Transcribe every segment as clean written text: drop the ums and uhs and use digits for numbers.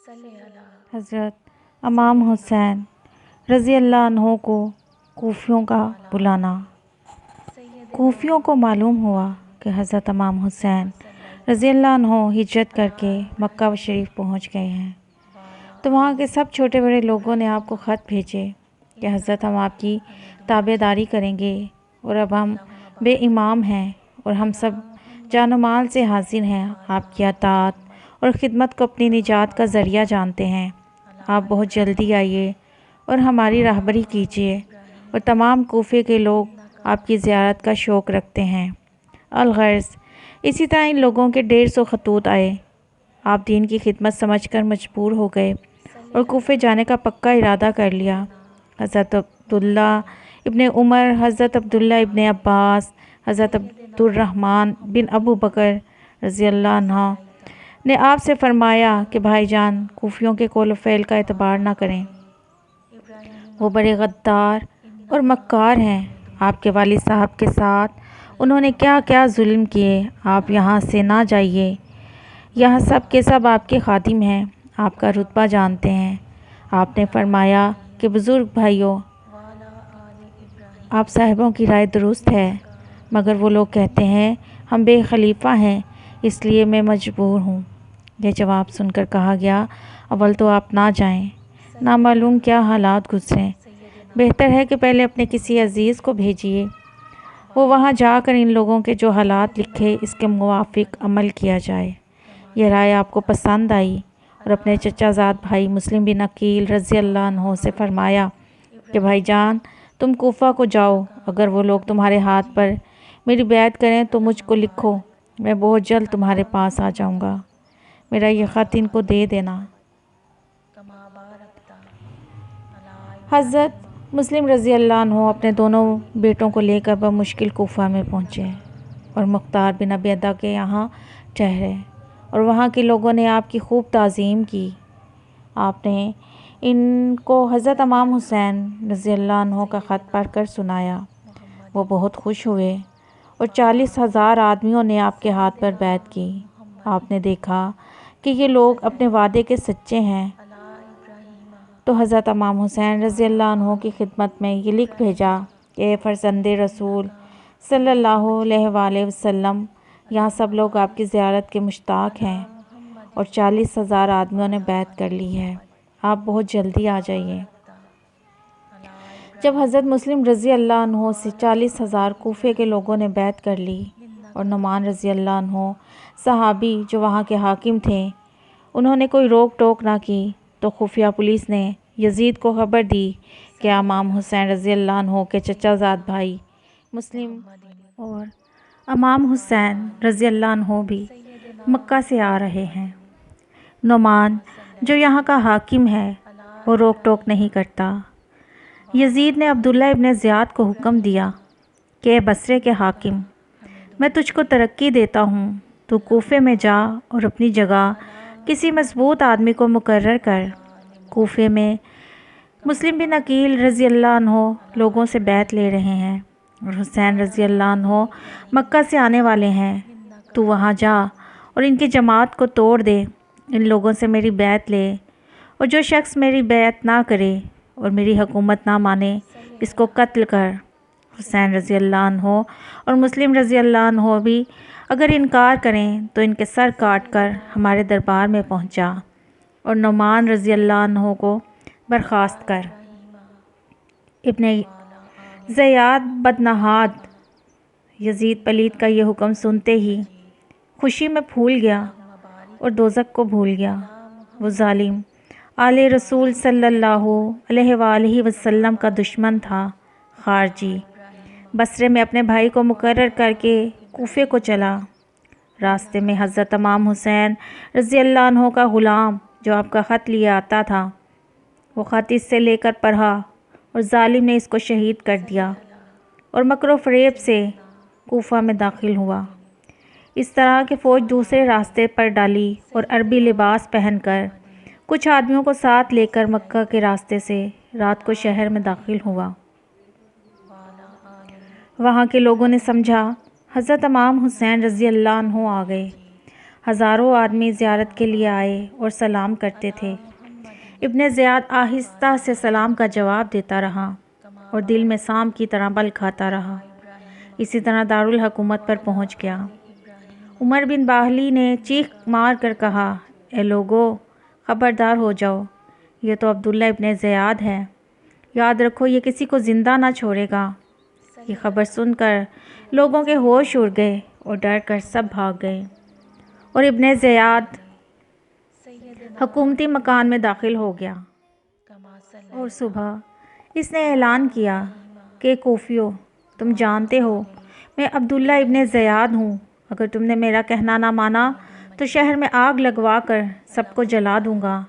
حضرت امام حسین رضی اللہ عنہ کو کوفیوں کا بلانا۔ کوفیوں کو معلوم ہوا کہ حضرت امام حسین رضی اللہ عنہ ہجرت کر کے مکہ شریف پہنچ گئے ہیں، تو وہاں کے سب چھوٹے بڑے لوگوں نے آپ کو خط بھیجے کہ حضرت ہم آپ کی تابع داری کریں گے، اور اب ہم بے امام ہیں اور ہم سب جان و مال سے حاضر ہیں، آپ کی اطاعت اور خدمت کو اپنی نجات کا ذریعہ جانتے ہیں۔ آپ بہت جلدی آئیے اور ہماری راہبری کیجیے، اور تمام کوفے کے لوگ آپ کی زیارت کا شوق رکھتے ہیں۔ الغرض اسی طرح ان لوگوں کے 150 خطوط آئے۔ آپ دین کی خدمت سمجھ کر مجبور ہو گئے اور کوفے جانے کا پکا ارادہ کر لیا۔ حضرت عبداللہ ابن عمر، حضرت عبداللہ ابن عباس، حضرت عبد الرحمن بن ابو بکر رضی اللہ عنہ نے آپ سے فرمایا کہ بھائی جان، کوفیوں کے قول و فعل کا اعتبار نہ کریں، وہ بڑے غدار اور مکار ہیں۔ آپ کے والد صاحب کے ساتھ انہوں نے کیا کیا ظلم کیے، آپ یہاں سے نہ جائیے، یہاں سب کے سب آپ کے خادم ہیں، آپ کا رتبہ جانتے ہیں۔ آپ نے فرمایا کہ بزرگ بھائیوں، آپ صاحبوں کی رائے درست ہے، مگر وہ لوگ کہتے ہیں ہم بے خلیفہ ہیں، اس لیے میں مجبور ہوں۔ یہ جواب سن کر کہا گیا، اول تو آپ نہ جائیں، نامعلوم کیا حالات گزریں، بہتر ہے کہ پہلے اپنے کسی عزیز کو بھیجیے، وہ وہاں جا کر ان لوگوں کے جو حالات لکھے اس کے موافق عمل کیا جائے۔ یہ رائے آپ کو پسند آئی اور اپنے چچا زاد بھائی مسلم بن عقیل رضی اللہ عنہ سے فرمایا کہ بھائی جان، تم کوفہ کو جاؤ، اگر وہ لوگ تمہارے ہاتھ پر میری بیعت کریں تو مجھ کو لکھو، میں بہت جلد تمہارے پاس آ جاؤں گا، میرا یہ خط ان کو دے دینا۔ حضرت مسلم رضی اللہ عنہ اپنے دونوں بیٹوں کو لے کر بمشکل کوفہ میں پہنچے اور مختار بن عبیدہ کے یہاں ٹھہرے، اور وہاں کے لوگوں نے آپ کی خوب تعظیم کی۔ آپ نے ان کو حضرت امام حسین رضی اللہ عنہ کا خط پڑھ کر سنایا، وہ بہت خوش ہوئے، اور 40,000 آدمیوں نے آپ کے ہاتھ پر بیعت کی۔ آپ نے دیکھا کہ یہ لوگ اپنے وعدے کے سچے ہیں، تو حضرت امام حسین رضی اللہ عنہ کی خدمت میں یہ لکھ بھیجا کہ اے فرزند رسول صلی اللہ علیہ وآلہ وسلم، یہاں سب لوگ آپ کی زیارت کے مشتاق ہیں، اور 40,000 آدمیوں نے بیعت کر لی ہے، آپ بہت جلدی آ جائیے۔ جب حضرت مسلم رضی اللہ عنہ سے 40,000 کوفے کے لوگوں نے بیعت کر لی، اور نعمان رضی اللہ عنہ صحابی جو وہاں کے حاکم تھے، انہوں نے کوئی روک ٹوک نہ کی، تو خفیہ پولیس نے یزید کو خبر دی کہ امام حسین رضی اللہ عنہ کے چچا زاد بھائی مسلم اور امام حسین رضی اللہ عنہ بھی مکہ سے آ رہے ہیں۔ نعمان جو یہاں کا حاکم ہے، وہ روک ٹوک نہیں کرتا۔ یزید نے عبداللہ ابن زیاد کو حکم دیا کہ اے بصرے کے حاکم، میں تجھ کو ترقی دیتا ہوں، تو کوفے میں جا اور اپنی جگہ کسی مضبوط آدمی کو مقرر کر۔ کوفے میں مسلم بن عقیل رضی اللہ عنہ لوگوں سے بیعت لے رہے ہیں، اور حسین رضی اللہ عنہ مکہ سے آنے والے ہیں، تو وہاں جا اور ان کی جماعت کو توڑ دے، ان لوگوں سے میری بیعت لے، اور جو شخص میری بیعت نہ کرے اور میری حکومت نہ مانے، اس کو قتل کر۔ حسین رضی اللہ عنہ اور مسلم رضی اللہ عنہ بھی اگر انکار کریں تو ان کے سر کاٹ کر ہمارے دربار میں پہنچا، اور نعمان رضی اللہ عنہ کو برخاست کر۔ ابن زیاد بدنہاد یزید پلید کا یہ حکم سنتے ہی خوشی میں پھول گیا اور دوزخ کو بھول گیا۔ وہ ظالم آل رسول صلی اللہ علیہ وآلہ وسلم کا دشمن تھا۔ خارجی بصرے میں اپنے بھائی کو مقرر کر کے کوفے کو چلا۔ راستے میں حضرت امام حسین رضی اللہ عنہ کا غلام جو آپ کا خط لیے آتا تھا، وہ خط اس سے لے کر پڑھا، اور ظالم نے اس کو شہید کر دیا، اور مکر و فریب سے کوفہ میں داخل ہوا۔ اس طرح کہ فوج دوسرے راستے پر ڈالی اور عربی لباس پہن کر کچھ آدمیوں کو ساتھ لے کر مکہ کے راستے سے رات کو شہر میں داخل ہوا۔ وہاں کے لوگوں نے سمجھا حضرت امام حسین رضی اللہ عنہ آ گئے۔ ہزاروں آدمی زیارت کے لیے آئے اور سلام کرتے تھے۔ ابن زیاد آہستہ سے سلام کا جواب دیتا رہا اور دل میں سام کی طرح بل کھاتا رہا۔ اسی طرح دارالحکومت پر پہنچ گیا۔ عمر بن باہلی نے چیخ مار کر کہا، اے لوگو، خبردار ہو جاؤ، یہ تو عبداللہ ابن زیاد ہے، یاد رکھو یہ کسی کو زندہ نہ چھوڑے گا۔ یہ خبر سن کر لوگوں کے ہوش اڑ گئے اور ڈر کر سب بھاگ گئے، اور ابن زیاد حکومتی مکان میں داخل ہو گیا۔ اور صبح اس نے اعلان کیا کہ کوفیو، تم جانتے ہو میں عبداللہ ابن زیاد ہوں، اگر تم نے میرا کہنا نہ مانا تو شہر میں آگ لگوا کر سب کو جلا دوں گا،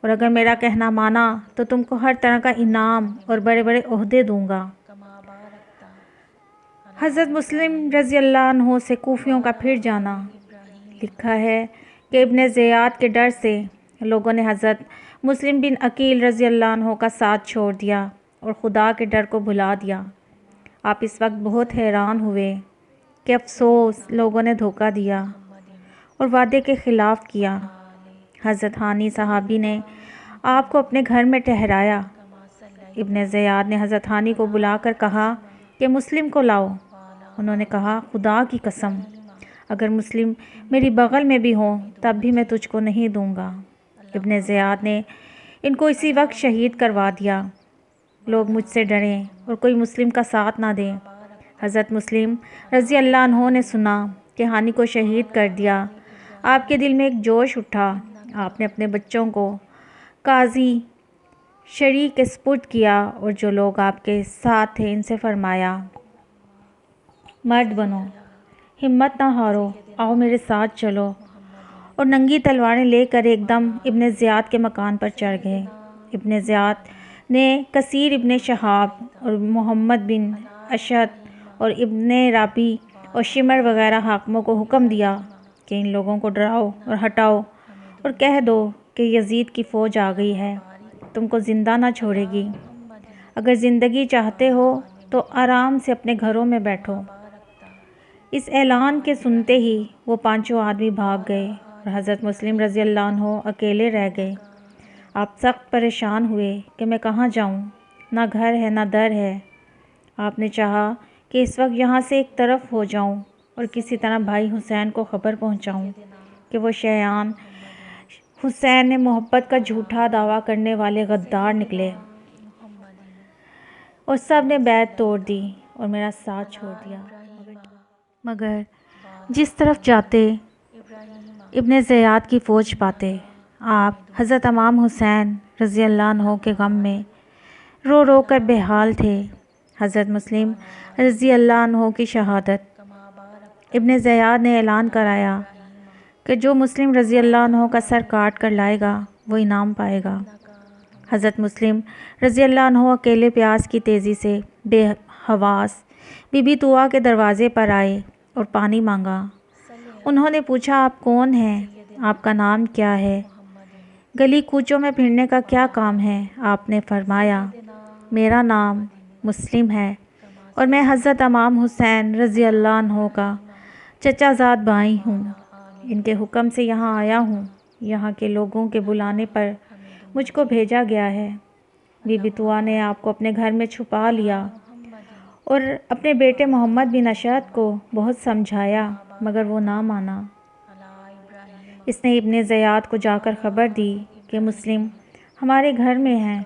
اور اگر میرا کہنا مانا تو تم کو ہر طرح کا انعام اور بڑے بڑے عہدے دوں گا۔ حضرت مسلم رضی اللہ عنہ سے کوفیوں کا پھر جانا۔ لکھا ہے کہ ابن زیاد کے ڈر سے لوگوں نے حضرت مسلم بن عقیل رضی اللہ عنہ کا ساتھ چھوڑ دیا اور خدا کے ڈر کو بھلا دیا۔ آپ اس وقت بہت حیران ہوئے کہ افسوس، لوگوں نے دھوکہ دیا اور وعدے کے خلاف کیا۔ حضرت ہانی صحابی نے آپ کو اپنے گھر میں ٹھہرایا۔ ابن زیاد نے حضرت ہانی کو بلا کر کہا کہ مسلم کو لاؤ۔ انہوں نے کہا، خدا کی قسم، اگر مسلم میری بغل میں بھی ہوں تب بھی میں تجھ کو نہیں دوں گا۔ ابن زیاد نے ان کو اسی وقت شہید کروا دیا۔ لوگ مجھ سے ڈریں اور کوئی مسلم کا ساتھ نہ دیں۔ حضرت مسلم رضی اللہ عنہ نے سنا کہ ہانی کو شہید کر دیا۔ آپ کے دل میں ایک جوش اٹھا۔ آپ نے اپنے بچوں کو قاضی شرعی کے سپرد کیا اور جو لوگ آپ کے ساتھ تھے ان سے فرمایا، مرد بنو، ہمت نہ ہارو، آؤ میرے ساتھ چلو، اور ننگی تلواریں لے کر ایک دم ابن زیاد کے مکان پر چڑھ گئے۔ ابن زیاد نے کثیر ابن شہاب اور محمد بن اشد اور ابن رابی اور شمر وغیرہ حاکموں کو حکم دیا کہ ان لوگوں کو ڈراؤ اور ہٹاؤ اور کہہ دو کہ یزید کی فوج آ گئی ہے، تم کو زندہ نہ چھوڑے گی، اگر زندگی چاہتے ہو تو آرام سے اپنے گھروں میں بیٹھو۔ اس اعلان کے سنتے ہی وہ پانچوں آدمی بھاگ گئے اور حضرت مسلم رضی اللہ عنہ اکیلے رہ گئے۔ آپ سخت پریشان ہوئے کہ میں کہاں جاؤں، نہ گھر ہے نہ در ہے۔ آپ نے چاہا کہ اس وقت یہاں سے ایک طرف ہو جاؤں اور کسی طرح بھائی حسین کو خبر پہنچاؤں کہ وہ شیعان حسین نے محبت کا جھوٹا دعویٰ کرنے والے غدار نکلے اور سب نے بیعت توڑ دی اور میرا ساتھ چھوڑ دیا۔ مگر جس طرف جاتے ابن زیاد کی فوج پاتے، آپ حضرت امام حسین رضی اللہ عنہ کے غم میں رو رو کر بے حال تھے۔ حضرت مسلم رضی اللہ عنہ کی شہادت۔ ابن زیاد نے اعلان کرایا کہ جو مسلم رضی اللہ عنہ کا سر کاٹ کر لائے گا وہ انعام پائے گا۔ حضرت مسلم رضی اللہ عنہ اکیلے پیاس کی تیزی سے بے حواس بی بی طوع کے دروازے پر آئے اور پانی مانگا۔ انہوں نے پوچھا، آپ کون ہیں؟ آپ کا نام کیا ہے؟ گلی کوچوں میں پھرنے کا کیا کام ہے؟ آپ نے فرمایا، میرا نام مسلم ہے اور میں حضرت امام حسین رضی اللہ عنہ کا چچا زاد بھائی ہوں، ان کے حکم سے یہاں آیا ہوں، یہاں کے لوگوں کے بلانے پر مجھ کو بھیجا گیا ہے۔ بی بی طوع نے آپ کو اپنے گھر میں چھپا لیا اور اپنے بیٹے محمد بن اشد کو بہت سمجھایا مگر وہ نہ مانا۔ اس نے ابن زیاد کو جا کر خبر دی کہ مسلم ہمارے گھر میں ہیں۔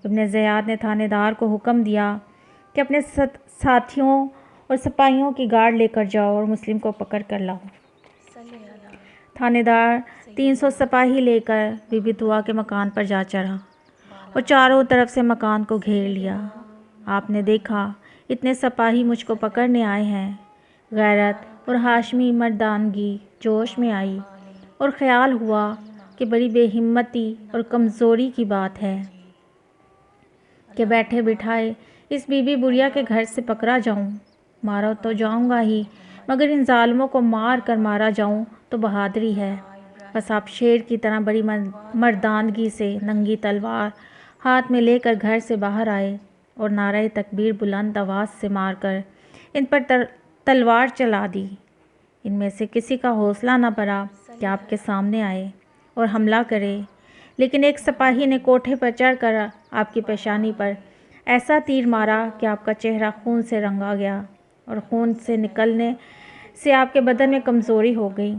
ابن زیاد نے تھانے دار کو حکم دیا کہ اپنے ساتھیوں اور سپاہیوں کی گارڈ لے کر جاؤ اور مسلم کو پکڑ کر لاؤ۔ تھانے دار 300 سپاہی لے کر بی بی طوع کے مکان پر جا چڑھا اور چاروں طرف سے مکان کو گھیر لیا۔ آپ نے دیکھا اتنے سپاہی مجھ کو پکڑنے آئے ہیں۔ غیرت اور ہاشمی مردانگی جوش میں آئی اور خیال ہوا کہ بڑی بے ہمتی اور کمزوری کی بات ہے کہ بیٹھے بٹھائے اس بی بی بڑھیا کے گھر سے پکڑا جاؤں۔ مارا تو جاؤں گا ہی مگر ان ظالموں کو مار کر مارا جاؤں تو بہادری ہے۔ بس آپ شیر کی طرح بڑی مردانگی سے ننگی تلوار ہاتھ میں لے کر گھر سے باہر آئے اور نعرہ تکبیر بلند آواز سے مار کر ان پر تلوار چلا دی۔ ان میں سے کسی کا حوصلہ نہ بڑھا کہ آپ کے سامنے آئے اور حملہ کرے، لیکن ایک سپاہی نے کوٹھے پر چڑھ کر آپ کی پیشانی پر ایسا تیر مارا کہ آپ کا چہرہ خون سے رنگا گیا اور خون سے نکلنے سے آپ کے بدن میں کمزوری ہو گئی،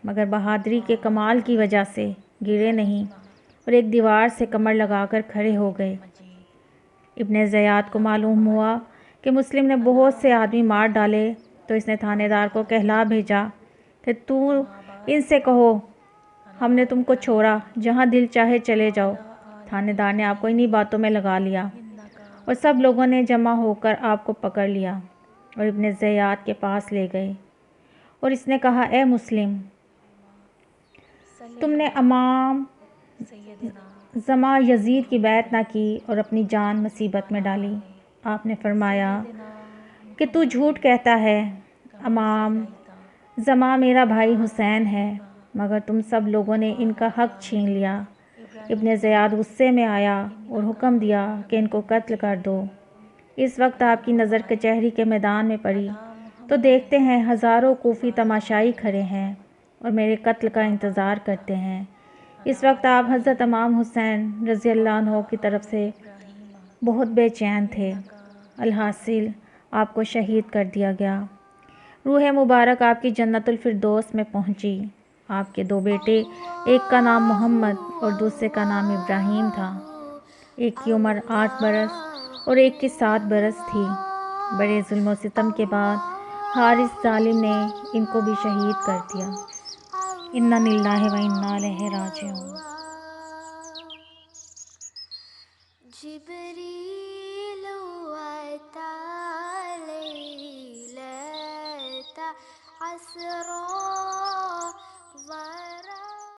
مگر بہادری کے کمال کی وجہ سے گرے نہیں اور ایک دیوار سے کمر لگا کر کھڑے ہو گئے۔ ابن زیاد کو معلوم ہوا کہ مسلم نے بہت سے آدمی مار ڈالے، تو اس نے تھانے دار کو کہلا بھیجا کہ تو ان سے کہو ہم نے تم کو چھوڑا، جہاں دل چاہے چلے جاؤ۔ تھانے دار نے آپ کو انہی باتوں میں لگا لیا اور سب لوگوں نے جمع ہو کر آپ کو پکڑ لیا اور ابن زیاد کے پاس لے گئے، اور اس نے کہا اے مسلم، تم نے امام زماں یزید کی بیعت نہ کی اور اپنی جان مصیبت میں ڈالی۔ آپ نے فرمایا کہ تو جھوٹ کہتا ہے، امام زماں میرا بھائی حسین ہے، مگر تم سب لوگوں نے ان کا حق چھین لیا۔ ابن زیاد غصے میں آیا اور حکم دیا کہ ان کو قتل کر دو۔ اس وقت آپ کی نظر کچہری کے میدان میں پڑی تو دیکھتے ہیں ہزاروں کوفی تماشائی کھڑے ہیں اور میرے قتل کا انتظار کرتے ہیں۔ اس وقت آپ حضرت امام حسین رضی اللہ عنہ کی طرف سے بہت بے چین تھے، الحاصل آپ کو شہید کر دیا گیا۔ روح مبارک آپ کی جنت الفردوس میں پہنچی۔ آپ کے 2 بیٹے، ایک کا نام محمد اور دوسرے کا نام ابراہیم تھا۔ ایک کی عمر 8 برس اور ایک کی 7 برس تھی۔ بڑے ظلم و ستم کے بعد حارث ظالم نے ان کو بھی شہید کر دیا۔ انا للہ و انا الیہ راجعون۔ جبریل أتى ليلة أسرى